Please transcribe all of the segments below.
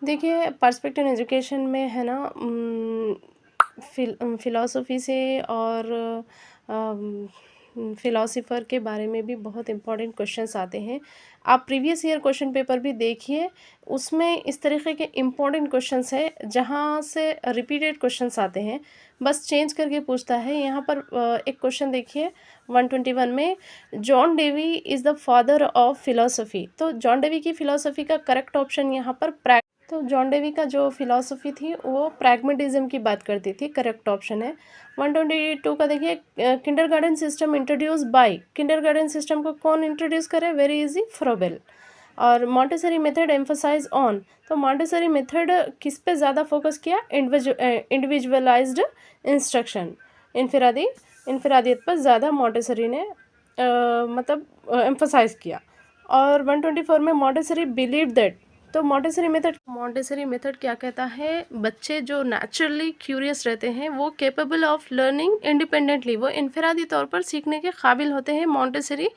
देखिए perspective in education में है ना फ़िलॉसफ़ी से और फ़िलॉसफ़र के बारे में भी बहुत इम्पोर्टेंट क्वेश्चंस आते हैं। आप प्रीवियस ईयर क्वेश्चन पेपर भी देखिए, उसमें इस तरीके के इम्पोर्टेंट क्वेश्चंस हैं, जहाँ से रिपीटेड क्वेश्चंस आते हैं, बस चेंज करके पूछता है। यहाँ पर एक क्वेश्चन देखिए 121 में, John Dewey is the father of philosophy. तो जॉन डेवी की फ़िलॉसफ़ी का करेक्ट ऑप्शन यहाँ पर तो जॉन डेवी का जो फ़िलॉसफ़ी थी वो प्रैग्मेटिज़्म की बात करती थी, करेक्ट ऑप्शन है। 122 का देखिए, kindergarten system introduce by, kindergarten system को कौन इंट्रोड्यूस करे? Very easy, Froebel. और मॉन्टेसरी मेथड एम्फसाइज ऑन, तो मॉन्टेसरी मेथड किस पे ज़्यादा फोकस किया? इंडिविजुअलाइज्ड इंस्ट्रक्शन, इनफरादियत पर ज़्यादा मॉन्टेसरी ने मतलब एम्फसाइज किया। और 124 में मॉन्टेसरी बिलीव दैट, तो मॉन्टेसरी मेथड क्या कहता है? बच्चे जो नेचुरली क्यूरियस रहते हैं वो केपेबल ऑफ लर्निंग इंडिपेंडेंटली, वो इनफरादी तौर पर सीखने के काबिल होते हैं। मॉन्टेसरी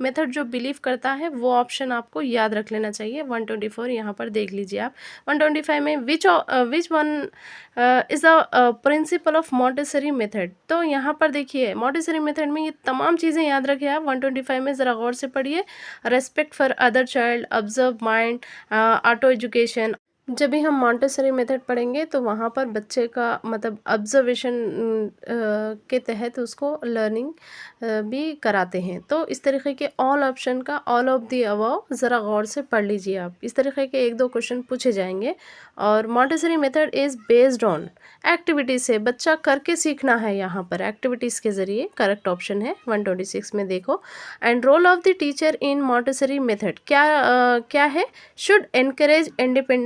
मेथड जो बिलीव करता है वो ऑप्शन आपको याद रख लेना चाहिए। 124 यहाँ पर देख लीजिए आप। 125 में which one is the principle of Montessori method, तो यहाँ पर देखिए मॉन्टेसरी मेथड में ये तमाम चीज़ें याद रखें आप। 125 में ज़रा गौर से पढ़िए। Respect for other child, observe mind, auto education. जब भी हम मॉन्टेसरी मेथड पढ़ेंगे तो वहाँ पर बच्चे का मतलब ऑब्जर्वेशन के तहत उसको लर्निंग भी कराते हैं। तो इस तरीके के ऑल ऑप्शन का ऑल ऑफ दी अबव ज़रा गौर से पढ़ लीजिए आप। इस तरीके के एक दो क्वेश्चन पूछे जाएंगे। और Montessori method is based on activities से, बच्चा करके सीखना है यहाँ पर, एक्टिविटीज़ के ज़रिए, करेक्ट ऑप्शन है 126 में देखो। And role of the teacher in Montessori method क्या क्या है? Should encourage independence